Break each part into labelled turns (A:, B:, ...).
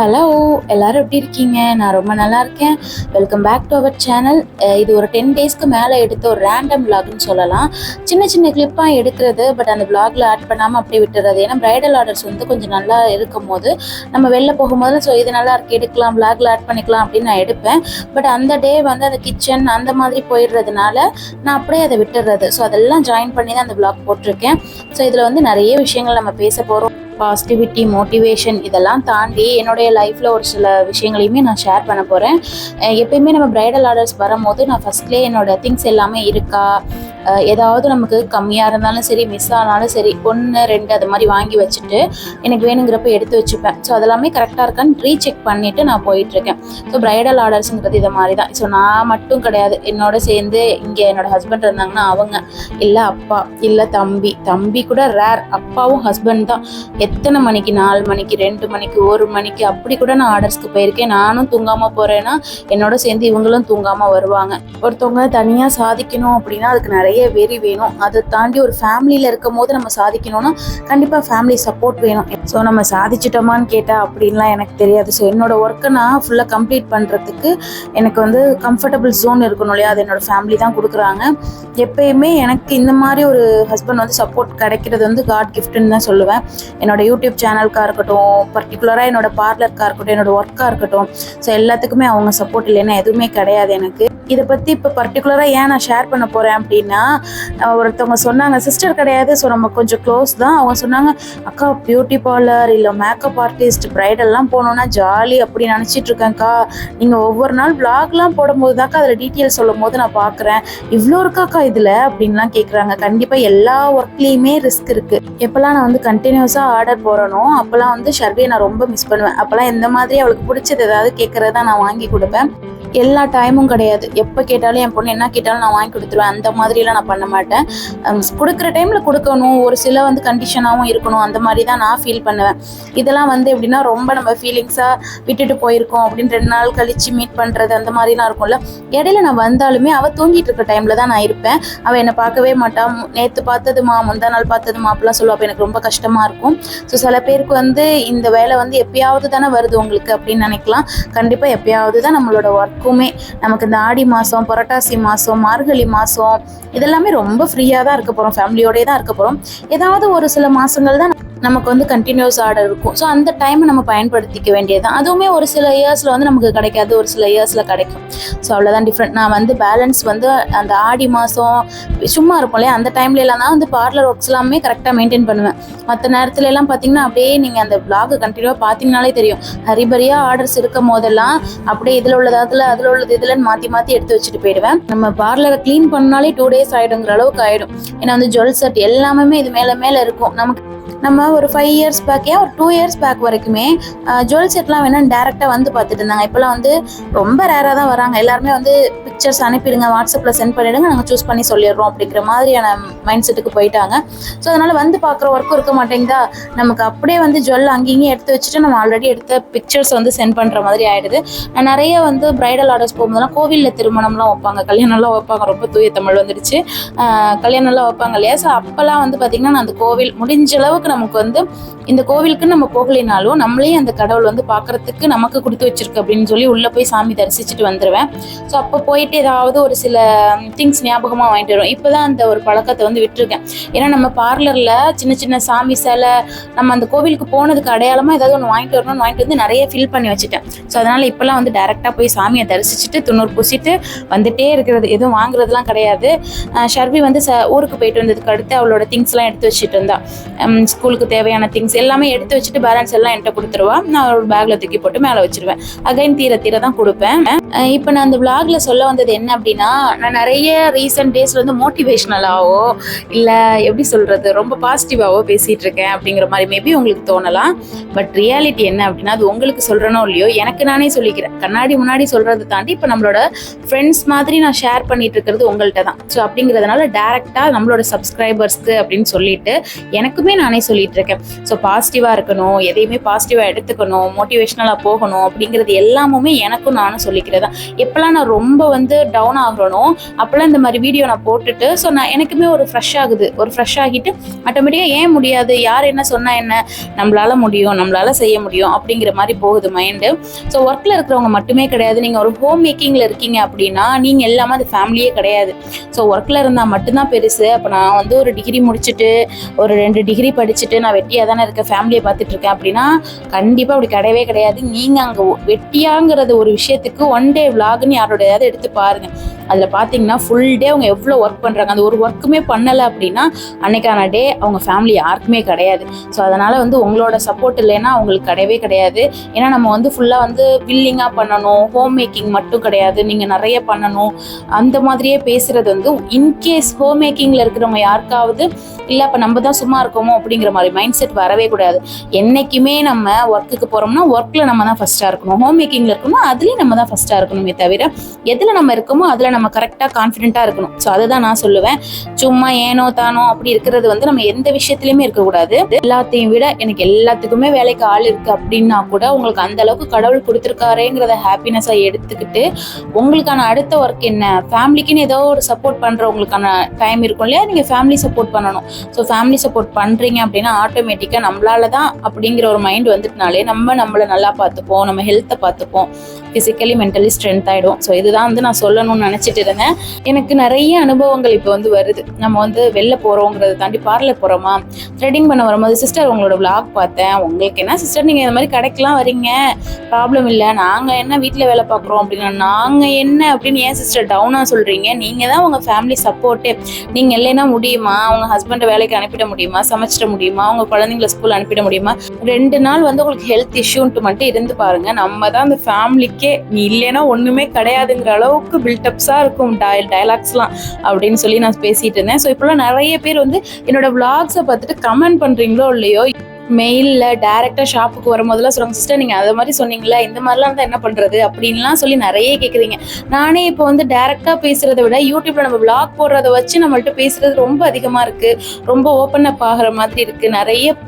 A: Hello, எல்லாரும் எப்படி இருக்கீங்க? நான் ரொம்ப நல்லா இருக்கேன். Welcome back to our channel. இது ஒரு 10 டேஸ்க்கு மேலே எடுத்த ஒரு ரேண்டம் விளாக்னு சொல்லலாம். சின்ன சின்ன கிளிப்பாக எடுக்கிறது, பட் அந்த விளாகில் ஆட் பண்ணாமல் அப்படியே விட்டுறது. ஏன்னா பிரைடல் ஆர்டர்ஸ் வந்து கொஞ்சம் நல்லா இருக்கும் போது நம்ம வெளில போகும்போது ஸோ இது நல்லா இருக்கு எடுக்கலாம், விளாகில் ஆட் பண்ணிக்கலாம் அப்படின்னு நான் எடுப்பேன். பட் அந்த டே வந்து அந்த கிச்சன் அந்த மாதிரி போயிடுறதுனால நான் அப்படியே அதை விட்டுறது. ஸோ அதெல்லாம் ஜாயின் பண்ணி தான் அந்த விளாக் போட்டிருக்கேன். ஸோ இதில் வந்து நிறைய விஷயங்கள் நம்ம பேச போகிறோம். பாசிட்டிவிட்டி, மோட்டிவேஷன் இதெல்லாம் தாண்டி என்னுடைய லைஃப்பில் ஒரு சில விஷயங்களையுமே நான் ஷேர் பண்ண போகிறேன். எப்பயுமே நம்ம பிரைடல் ஆர்டர்ஸ் வரும்போது நான் ஃபஸ்ட்லேயே என்னோடய திங்ஸ் எல்லாமே இருக்கா, ஏதாவது நமக்கு கம்மியாக இருந்தாலும் சரி, மிஸ் ஆனாலும் சரி, 1 2 அது மாதிரி வாங்கி வச்சுட்டு எனக்கு வேணுங்கிறப்ப எடுத்து வச்சுப்பேன். ஸோ அதெல்லாமே கரெக்டாக இருக்கான்னு ரீசெக் பண்ணிவிட்டு நான் போயிட்டுருக்கேன். ஸோ பிரைடல் ஆர்டர்ஸுங்கிறது இதை மாதிரி தான். ஸோ நான் மட்டும் கிடையாது, என்னோட சேர்ந்து இங்கே என்னோடய ஹஸ்பண்ட் இருந்தாங்கன்னா அவங்க, இல்லை அப்பா, இல்லை தம்பி கூட ரேர், அப்பாவும் ஹஸ்பண்ட் தான். எத்தனை மணிக்கு 4 மணிக்கு 2 மணிக்கு 1 மணிக்கு அப்படி கூட நான் ஆர்டர்ஸ்க்கு போயிருக்கேன். நானும் தூங்காமல் போகிறேன்னா என்னோட சேர்ந்து இவங்களும் தூங்காமல் வருவாங்க. ஒருத்தவங்க தனியாக சாதிக்கணும் அப்படின்னா அதுக்கு நிறைய வெறி வேணும். அதை தாண்டி ஒரு ஃபேமிலியில் இருக்கும் போது நம்ம சாதிக்கணும்னா கண்டிப்பாக ஃபேமிலி சப்போர்ட் வேணும். ஸோ நம்ம சாதிச்சிட்டோமான்னு கேட்டால் அப்படின்லாம் எனக்கு தெரியாது. ஸோ என்னோட ஒர்க்கை நான் ஃபுல்லாக கம்ப்ளீட் பண்ணுறதுக்கு எனக்கு வந்து கம்ஃபர்டபுள் ஜோன் இருக்கணும் இல்லையா, அது என்னோடய ஃபேமிலி தான் கொடுக்குறாங்க. எப்பயுமே எனக்கு இந்த மாதிரி ஒரு ஹஸ்பண்ட் வந்து சப்போர்ட் கிடைக்கிறது வந்து காட் கிஃப்ட்னு தான் சொல்லுவேன். என்னோட யூடியூப் சேனலுக்காக இருக்கட்டும், பர்டிகுலராக என்னோட பார்லருக்காக இருக்கட்டும், என்னோட ஒர்க்காக இருக்கட்டும், ஸோ எல்லாத்துக்குமே அவங்க சப்போர்ட் இல்லைன்னா எதுவுமே கிடையாது எனக்கு. இதை பற்றி இப்போ பர்டிகுலராக ஏன் நான் ஷேர் பண்ண போகிறேன் அப்படின்னா, ஒருத்தவங்க சொன்னாங்க, சிஸ்டர் கிடையாது, ஸோ நம்ம கொஞ்சம் க்ளோஸ் தான். அவங்க சொன்னாங்க, அக்கா பியூட்டி பார்லர் இல்லை மேக்கப் ஆர்டிஸ்ட் பிரைடெல்லாம் போகணுன்னா ஜாலி அப்படி நினச்சிட்டு இருக்கேன்க்கா, நீங்கள் ஒவ்வொரு நாள் விளாக்லாம் போடும்போது தாக்கா அதில் டீட்டெயில் சொல்லும் போது நான் பார்க்குறேன், இவ்வளோ இருக்காக்கா இதில் அப்படின்லாம் கேட்குறாங்க. கண்டிப்பாக எல்லா ஒர்க்லேயுமே ரிஸ்க் இருக்குது. எப்போல்லாம் நான் வந்து கண்டினியூஸாக ஆர்டர் போகிறனோ அப்போல்லாம் வந்து ஷர்வியை நான் ரொம்ப மிஸ் பண்ணுவேன். அப்போல்லாம் இந்த மாதிரி அவளுக்கு பிடிச்சது ஏதாவது கேட்குறதா நான் வாங்கி கொடுப்பேன். எல்லா டைமும் கிடையாது, எப்போ கேட்டாலும் என் பொண்ணு என்ன கேட்டாலும் நான் வாங்கி கொடுத்துருவேன். அந்த மாதிரிலாம் நான் பண்ண மாட்டேன். கொடுக்குற டைமில் கொடுக்கணும், ஒரு சில வந்து கண்டிஷனாகவும் இருக்கணும், அந்த மாதிரி தான் நான் ஃபீல் பண்ணுவேன். இதெல்லாம் வந்து எப்படின்னா ரொம்ப நம்ம ஃபீலிங்ஸாக விட்டுட்டு போயிருக்கோம் அப்படின்னு 2 நாள் கழித்து மீட் பண்ணுறது அந்த மாதிரிலாம் இருக்கும்ல. இடையில நான் வந்தாலுமே அவள் தூங்கிட்டு இருக்க டைமில் தான் நான் இருப்பேன். அவள் என்னை பார்க்கவே மாட்டான். நேற்று பார்த்ததுமா, முந்தா நாள் பார்த்ததுமா அப்படிலாம் சொல்லுவா. அப்போ எனக்கு ரொம்ப கஷ்டமாக இருக்கும். ஸோ சில பேருக்கு வந்து இந்த வேலை வந்து எப்பயாவது தானே வருது உங்களுக்கு அப்படின்னு நினைக்கலாம். கண்டிப்பாக எப்பயாவது தான் நம்மளோட ஒர்க்குமே. நமக்கு இந்த ஆடி மாதம், புரட்டாசி மாதம், மார்கழி மாதம் இதெல்லாமே ரொம்ப ஃப்ரீயாக தான் இருக்க போகிறோம், ஃபேமிலியோடய தான் இருக்க போகிறோம். ஏதாவது ஒரு சில மாதங்கள் தான் நமக்கு வந்து கண்டினியூஸ் ஆர்டர் இருக்கும். ஸோ அந்த டைமை நம்ம பயன்படுத்திக்க வேண்டியது தான். அதுவுமே ஒரு சில இயர்ஸில் வந்து நமக்கு கிடைக்காது, ஒரு சில இயர்ஸில் கிடைக்கும். ஸோ அவ்வளோதான் டிஃப்ரெண்ட். நான் வந்து பேலன்ஸ் வந்து அந்த ஆடி மாதம் சும்மா இருக்கும் இல்லையா, அந்த டைம்லலாம் தான் வந்து பார்லர் ஒர்க்ஸ் எல்லாமே கரெக்டாக மெயின்டைன் பண்ணுவேன். மற்ற நேரத்துல எல்லாம் பார்த்தீங்கன்னா அப்படியே நீங்கள் அந்த விளாக் கண்டினியூவாக பார்த்தீங்கனாலே தெரியும், ஹரிபரியாக ஆர்டர்ஸ் இருக்கும் போதெல்லாம் அப்படியே இதில் உள்ளது அதில் உள்ளது இதுலன்னு மாற்றி எடுத்து வச்சுட்டு போயிடுவேன். நம்ம பார்லரை க்ளீன் பண்ணாலே 2 days ஆகிடுங்கிற அளவுக்கு ஆகிடும். ஏன்னா வந்து ஜுவல் செட் எல்லாமே இது மேலே இருக்கும். நம்ம ஒரு 5 years பேக், ஒரு 2 years பேக் வரைக்குமே ஜுவல் செட்லாம் வேணும் டேரெக்டாக வந்து பார்த்துட்டு இருந்தாங்க. இப்போலாம் வந்து ரொம்ப ரேராக தான் வராங்க. எல்லாருமே வந்து பிக்சர்ஸ் அனுப்பிடுங்க, வாட்ஸ்அப்பில் சென்ட் பண்ணிவிடுங்க, நாங்கள் சூஸ் பண்ணி சொல்லிடுறோம் அப்படிங்கிற மாதிரியான மைண்ட் செட்டுக்கு போயிட்டாங்க. ஸோ அதனால் வந்து பார்க்குற ஒர்க்கும் இருக்க மாட்டேங்குதா, நமக்கு அப்படியே வந்து ஜுவல் அங்கேயும் எடுத்து வச்சுட்டு நம்ம ஆல்ரெடி எடுத்த பிக்சர்ஸ் வந்து சென்ட் பண்ணுற மாதிரி ஆகிடுது. நான் நிறைய வந்து பிரைடல் ஆர்டர்ஸ் போகும்போதெல்லாம் கோவிலில் திருமணம்லாம் வைப்பாங்க, கல்யாணம்லாம் வைப்பாங்க. ரொம்ப தூய தமிழ் வந்துடுச்சு, கல்யாணம்லாம் வைப்பாங்க இல்லையா. ஸோ அப்போல்லாம் வந்து பார்த்திங்கன்னா நான் அந்த கோவில் முடிஞ்ச அளவுக்கு நமக்கு வந்து இந்த கோவிலுக்கு நம்ம போகலைனாலும் நம்மளையும் அந்த கடவுள் வந்து பார்க்கறதுக்கு நமக்கு கொடுத்து வச்சிருக்கு அப்படின்னு சொல்லி உள்ளே போய் சாமி தரிசிச்சுட்டு வந்துடுவேன். ஸோ அப்போ போயிட்டு ஏதாவது ஒரு சில திங்ஸ் ஞாபகமாக வாங்கிட்டு வருவோம். இப்போ தான் அந்த ஒரு பழக்கத்தை வந்து விட்டுருக்கேன். ஏன்னா நம்ம பார்லரில் சின்ன சின்ன சாமி சிலை நம்ம அந்த கோவிலுக்கு போனதுக்கு அடையாளமாக ஏதாவது ஒன்று வாங்கிட்டு வரணும்னு வாங்கிட்டு வந்து நிறைய ஃபில் பண்ணி வச்சுட்டேன். ஸோ அதனால் இப்போல்லாம் வந்து டேரெக்டாக போய் சாமியை தரிசிச்சுட்டு துண்ணூறு பூசிட்டு வந்துட்டே இருக்கிறது, எதுவும் வாங்குறதுலாம் கிடையாது. ஷர்வி வந்து ஊருக்கு போயிட்டு வந்ததுக்கு அடுத்து அவளோட திங்ஸ்லாம் எடுத்து வச்சுட்டு இருந்தா. ஸ்கூலுக்கு தேவையான திங்ஸ் எல்லாமே எடுத்து வச்சுட்டு பேலன்ஸ் எல்லாம் என்கிட்ட கொடுத்துருவா. நான் ஒரு பேக்கில் தூக்கி போட்டு மேலே வச்சிருவேன். அகைன் தீர தான் கொடுப்பேன். இப்போ நான் அந்த விளாக்ல சொல்ல வந்தது என்ன அப்படின்னா, நான் நிறைய ரீசெண்ட் டேஸில் வந்து மோட்டிவேஷ்னலாவோ இல்லை எப்படி சொல்கிறது ரொம்ப பாசிட்டிவாவோ பேசிகிட்டு இருக்கேன் அப்படிங்கிற மாதிரி மேபி உங்களுக்கு தோணலாம். பட் ரியாலிட்டி என்ன அப்படின்னா, அது உங்களுக்கு சொல்கிறனோ இல்லையோ எனக்கு நானே சொல்லிக்கிறேன். கண்ணாடி முன்னாடி சொல்கிறத தாண்டி இப்போ நம்மளோட ஃப்ரெண்ட்ஸ் மாதிரி நான் ஷேர் பண்ணிட்டு இருக்கிறது உங்கள்கிட்ட தான். ஸோ அப்படிங்கிறதுனால டேரெக்டாக நம்மளோட சப்ஸ்கிரைபர்ஸ்க்கு அப்படின்னு சொல்லிட்டு எனக்குமே நானே சொல்லிட்டு இருக்கேன். ஸோ பாசிட்டிவாக இருக்கணும், எதையுமே பாசிட்டிவாக எடுத்துக்கணும், மோட்டிவேஷ்னலாக போகணும் அப்படிங்கிறது எல்லாமுமே எனக்கும் நானும் சொல்லிக்கிறதா. எப்போல்லாம் நான் ரொம்ப வந்து டவுன் ஆகிறனோ அப்போல்லாம் இந்த மாதிரி வீடியோ நான் போட்டுட்டு ஸோ நான் எனக்குமே ஒரு ஃப்ரெஷ் ஆகுது. ஒரு ஃப்ரெஷ் ஆகிட்டு ஆட்டோமேட்டிக்காக ஏன் முடியாது, யார் என்ன சொன்னால் என்ன, நம்மளால முடியும், நம்மளால செய்ய முடியும் அப்படிங்கிற மாதிரி போகுது மைண்டு. ஸோ ஒர்க்கில் இருக்கிறவங்க மட்டுமே கிடையாது, நீங்கள் ஒரு ஹோம் மேக்கிங்கில் இருக்கீங்க அப்படின்னா நீங்கள் எல்லாமே அது ஃபேமிலியே கிடையாது. ஸோ ஒர்க்கில் இருந்தால் மட்டும்தான் பெருசு. அப்போ நான் வந்து ஒரு டிகிரி முடிச்சுட்டு ஒரு 2 டிகிரி படிச்சுட்டு நான் வெட்டியாக தானே இருக்கேன், ஃபேமிலியை பார்த்துட்டு இருக்கேன் அப்படின்னா கண்டிப்பாக அப்படி கிடையவே கிடையாது. நீங்கள் அங்கே வெட்டியாங்கிறது ஒரு விஷயத்துக்கு ஒன் டே விலாக்னு யாரோடையாவது எடுத்து பாருங்கள். அதில் பார்த்தீங்கன்னா ஃபுல் டே அவங்க எவ்வளோ ஒர்க் பண்ணுறாங்க. அந்த ஒரு ஒர்க்குமே பண்ணலை அப்படின்னா அன்னைக்கான டே அவங்க ஃபேமிலி யாருக்குமே கிடையாது. ஸோ அதனால் வந்து உங்களோட சப்போர்ட் இல்லைன்னா அவங்களுக்கு கிடையவே கிடையாது. ஏன்னா நம்ம வந்து ஃபுல்லாக வந்து வில்லிங்காக பண்ணணும், ஹோம் மேக்கிங் மட்டும் கிடையாது, நீங்கள் நிறைய பண்ணணும் அந்த மாதிரியே பேசுகிறது வந்து இன்கேஸ் ஹோம் மேக்கிங்கில் இருக்கிறவங்க யாருக்காவது இல்லை அப்போ நம்ம தான் சும்மா இருக்கோமோ அப்படிங்கிற மாதிரி மைண்ட் செட் வரவே கூடாது. என்றைக்குமே நம்ம ஒர்க்குக்கு போகிறோம்னா ஒர்க்கில் நம்ம தான் ஃபஸ்ட்டாக இருக்கணும், ஹோம் மேக்கிங்கில் இருக்கணும் அதுலேயும் நம்ம தான் ஃபஸ்ட்டாக இருக்கணுமே தவிர எதில் நம்ம இருக்கோமோ அதில் நம்ம கரெக்டாக கான்ஃபிடென்ட்டாக இருக்கணும். ஸோ அதை தான் நான் சொல்லுவேன். சும்மா ஏனோ தானோ அப்படி இருக்கிறது வந்து நம்ம எந்த விஷயத்துலையுமே இருக்கக்கூடாது. எல்லாத்தையும் விட எனக்கு எல்லாத்துக்குமே வேலைக்கு ஆள் இருக்குது அப்படின்னா கூட உங்களுக்கு அந்த அளவுக்கு கடவுள் கொடுத்துருக்காரேங்கிறத ஹாப்பினஸாக எடுத்துக்கிட்டு உங்களுக்கான அடுத்த ஒர்க் என்ன, ஃபேமிலிக்குன்னு ஏதோ ஒரு சப்போர்ட் பண்ணுறவங்களுக்கான டைம் இருக்கும் இல்லையா, நீங்கள் ஃபேமிலி சப்போர்ட் பண்ணணும். ஸோ ஃபேமிலி சப்போர்ட் பண்ணுறீங்க அப்படின்னா ஆட்டோமேட்டிக்காக நம்மளால தான் அப்படிங்கிற ஒரு மைண்ட் வந்துட்டுனாலே நம்மளை நல்லா பார்த்துப்போம், நம்ம ஹெல்த்தை பார்த்துப்போம், ஃபிசிக்கலி மென்டலி ஸ்ட்ரென்த் ஆகிடும். ஸோ இதுதான் வந்து நான் சொல்லணும்னு நினச்சிட்டு இருந்தேன். எனக்கு நிறைய அனுபவங்கள் இப்போ வந்து வருது. நம்ம வந்து வெளில போகிறோங்கிறத தாண்டி பார்லர் போகிறோமா, த்ரெட்டிங் பண்ண வரும்போது சிஸ்டர் உங்களோட விளாக் பார்த்தேன், உங்களுக்கு என்ன சிஸ்டர் நீங்கள் இந்த மாதிரி கடைக்கெலாம் வரீங்க, ப்ராப்ளம் இல்லை, நாங்கள் என்ன வீட்டில் வேலை பார்க்குறோம் அப்படின்னா நாங்கள் என்ன அப்படின்னு ஏன் சிஸ்டர் டவுனாக சொல்கிறீங்க, நீங்கள் தான் உங்கள் ஃபேமிலி சப்போர்ட்டு, நீங்கள் இல்லைன்னா முடியுமா, அவங்க ஹஸ்பண்டை வேலைக்கு அனுப்பிட முடியுமா, சமைச்சிட முடியுமா, அவங்க குழந்தைங்கள ஸ்கூல் அனுப்பிட முடியுமா, 2 நாள் வந்து உங்களுக்கு ஹெல்த் இஷ்யூன்ட்டு மட்டும் இருந்து பாருங்கள், நம்ம தான் அந்த ஃபேமிலிக்கே நீ இல்லைன்னா ஒன்றுமே கிடையாதுங்கிற அளவுக்கு பில்டப்ஸாக இருக்கும் டயலாக்ஸ்லாம் அப்படின்னு சொல்லி நான் பேசிகிட்டு இருந்தேன். ஸோ இப்போலாம் நிறைய பேர் வந்து என்னோட விளாக்ஸை பார்த்துட்டு கமெண்ட் பண்ணுறீங்களோ இல்லையோ மெயிலில் டேரெக்டாக ஷாப்புக்கு வரும்போதெல்லாம் சொல்லுவாங்க, சிஸ்டர் நீங்கள் அதை மாதிரி சொன்னீங்களா, இந்த மாதிரிலாம் தான் என்ன பண்ணுறது அப்படின்லாம் சொல்லி நிறைய கேட்குறீங்க. நானே இப்போ வந்து டேரெக்டாக பேசுகிறத விட யூடியூப்பில் நம்ம விளாக் போடுறத வச்சு நம்மள்ட்ட பேசுகிறது ரொம்ப அதிகமாக இருக்குது, ரொம்ப ஓப்பன் அப் ஆகிற மாதிரி இருக்குது.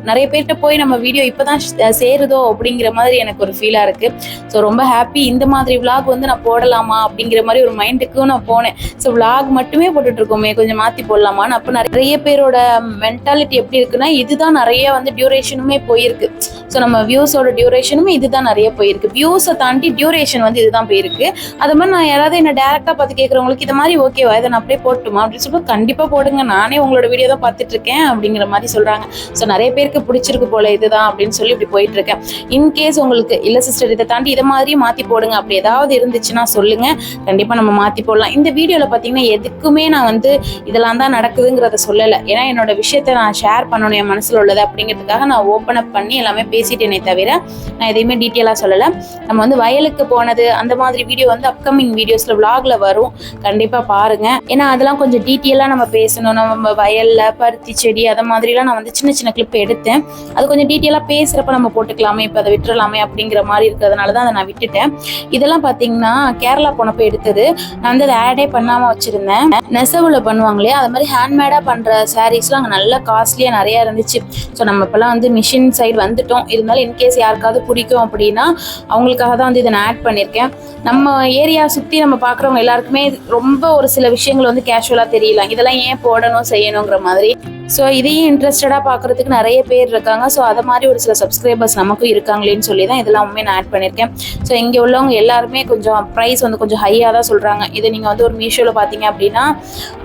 A: நிறைய பேர்கிட்ட போய் நம்ம வீடியோ இப்போ தான் சேருதோ அப்படிங்கிற மாதிரி எனக்கு ஒரு ஃபீலாக இருக்குது. ஸோ ரொம்ப ஹாப்பி. இந்த மாதிரி விளாக் வந்து நான் போடலாமா அப்படிங்கிற மாதிரி ஒரு மைண்டுக்கும் நான் போனேன். ஸோ விளாக் மட்டுமே போட்டுட்ருக்கோமே கொஞ்சம் மாற்றி போடலாமான்னு. அப்போ நிறைய பேரோட மென்டாலிட்டி எப்படி இருக்குன்னா இதுதான் நிறைய வந்து டியூரேஷனுமே போயிருக்கு. ஸோ நம்ம வியூஸோட டியூரேஷனுமே இதுதான் நிறைய போயிருக்கு. வியூஸை தாண்டி டியூரேஷன் வந்து இதுதான் போயிருக்கு. அது மாதிரி நான் யாராவது என்ன டேரெக்டாக பார்த்து கேட்குறவங்களுக்கு இது மாதிரி ஓகேவா, இதை நான் அப்படியே போட்டுமா அப்படின்னு சொல்லிட்டு கண்டிப்பாக போடுங்க, நானே உங்களோட வீடியோ தான் பார்த்துட்டு இருக்கேன் அப்படிங்கிற மாதிரி சொல்கிறாங்க. ஸோ நிறைய பேருக்கு பிடிச்சிருக்கு போல இதுதான் அப்படின்னு சொல்லி இப்படி போயிட்டு இருக்கேன். இன்கேஸ் உங்களுக்கு இல்லை சிஸ்டர் இதை தாண்டி இதை மாதிரி மாற்றி போடுங்க அப்படி ஏதாவது இருந்துச்சுன்னா சொல்லுங்கள், கண்டிப்பாக நம்ம மாற்றி போடலாம். இந்த வீடியோவில் பார்த்தீங்கன்னா எதுக்குமே நான் வந்து இதெல்லாம் தான் நடக்குதுங்கிறத சொல்லலை. ஏன்னா என்னோட விஷயத்தை நான் ஷேர் பண்ணணும் என் மனசில் உள்ளது அப்படிங்கிறதுக்காக நான் ஓப்பன் அப் பண்ணி எல்லாமே பேசிட்டேனே தவிர நான் எதையுமே டீட்டெயிலாக சொல்லலை. நம்ம வந்து வயலுக்கு போனது அந்த மாதிரி வீடியோ வந்து அப்கமிங் வீடியோஸில் விளாகில் வரும், கண்டிப்பாக பாருங்கள். ஏன்னா அதெல்லாம் கொஞ்சம் டீட்டெயிலாக நம்ம பேசணும். நம்ம வயலில் பருத்தி செடி அதை மாதிரிலாம் நான் வந்து சின்ன சின்ன கிளிப் எடுத்தேன். அது கொஞ்சம் டீட்டெயிலாக பேசுகிறப்ப நம்ம போட்டுக்கலாமே, இப்போ அதை விட்டுறலாமே அப்படிங்கிற மாதிரி இருக்கிறதுனால தான் அதை நான் விட்டுட்டேன். இதெல்லாம் பார்த்தீங்கன்னா கேரளா போனப்போ எடுத்தது. நான் வந்து அதை ஆடே பண்ணாமல் வச்சுருந்தேன். நெசவில் பண்ணுவாங்களே அது மாதிரி ஹேண்ட்மேடாக பண்ணுற சாரீஸ்லாம் அங்கே நல்லா காஸ்ட்லியாக நிறையா இருந்துச்சு. ஸோ நம்ம இப்போலாம் வந்து மிஷின் சைடு வந்துட்டோம். இருந்தாலும் இன்கேஸ் யாருக்காவது பிடிக்கும் அப்படின்னா அவங்களுக்காக தான் வந்து இதை நான் ஆட் பண்ணியிருக்கேன். நம்ம ஏரியா சுற்றி நம்ம பார்க்குறவங்க எல்லாருக்குமே ரொம்ப ஒரு சில விஷயங்கள் வந்து கேஷுவலாக தெரியலாம், இதெல்லாம் ஏன் போடணும் செய்யணுங்கிற மாதிரி. ஸோ இதையும் இன்ட்ரெஸ்டடாக பார்க்குறதுக்கு நிறைய பேர் இருக்காங்க. ஸோ அதை மாதிரி ஒரு சில சப்ஸ்கிரைபர்ஸ் நமக்கும் இருக்காங்களேன்னு சொல்லி தான் இதெல்லாமே நான் ஆட் பண்ணியிருக்கேன். ஸோ இங்கே உள்ளவங்க எல்லாருமே கொஞ்சம் ப்ரைஸ் வந்து கொஞ்சம் ஹையாக தான் சொல்கிறாங்க. இதை நீங்கள் வந்து ஒரு மீஷோவில் பார்த்தீங்க அப்படின்னா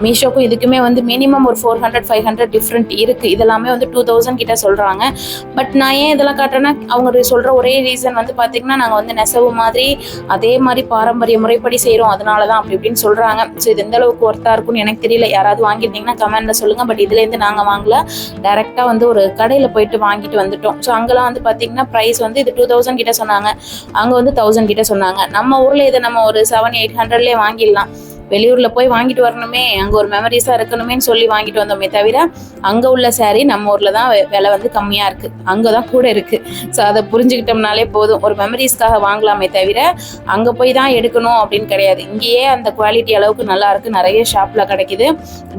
A: மீஷோக்கும் இதுக்குமே வந்து மினிமம் ஒரு 400-500 டிஃப்ரெண்ட் இருக்குது. இதெல்லாமே வந்து 2000 கிட்ட சொல்கிறாங்க. பட் நான் ஏன் இதெல்லாம் காட்டுறேன்னா அவங்க சொல்கிற ஒரே ரீசன் வந்து பார்த்திங்கன்னா நாங்கள் வந்து நெசவு மாதிரி அதே மாதிரி பாரம்பரிய முறைப்படி செய்கிறோம், அதனால தான் அப்படி இப்படின்னு சொல்கிறாங்க. ஸோ இது எந்த அளவுக்கு ஒர்த்தாக இருக்கும்னு எனக்கு தெரியல. யாராவது வாங்கியிருந்தீங்கன்னா கமெண்ட்டில் சொல்லுங்கள். பட் இதுலேருந்து நாங்கள் வாங்கல, டைரெக்டாக வந்து ஒரு கடையில் போயிட்டு வாங்கிட்டு வந்துட்டோம். ஸோ அங்கெல்லாம் வந்து பார்த்தீங்கன்னா ப்ரைஸ் வந்து இது 2000 கிட்ட சொன்னாங்க, அங்கே வந்து 1000 கிட்ட சொன்னாங்க. நம்ம ஊரில் இதை நம்ம ஒரு 700-800 வாங்கிடலாம். வெளியூரில் போய் வாங்கிட்டு வரணுமே, அங்கே ஒரு மெமரிஸாக இருக்கணுமேன்னு சொல்லி வாங்கிட்டு வந்தோமே தவிர, அங்கே உள்ள saree நம்ம ஊரில் தான் விலை வந்து கம்மியாக இருக்குது, அங்கே தான் கூட இருக்குது. ஸோ அதை புரிஞ்சுக்கிட்டோம்னாலே போதும். ஒரு மெமரிஸ்க்காக வாங்கலாமே தவிர அங்கே போய் தான் எடுக்கணும் அப்படின்னு கிடையாது. இங்கேயே அந்த குவாலிட்டி அளவுக்கு நல்லா இருக்குது, நிறைய ஷாப்பில் கிடைக்குது,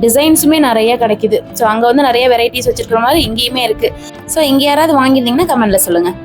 A: டிசைன்ஸுமே நிறைய கிடைக்குது. ஸோ அங்கே வந்து நிறைய வெரைட்டிஸ் வச்சுருக்கிற மாதிரி இங்கேயுமே இருக்குது. ஸோ இங்கே யாராவது வாங்கியிருந்தீங்கன்னா கமெண்ட்டில் சொல்லுங்கள்.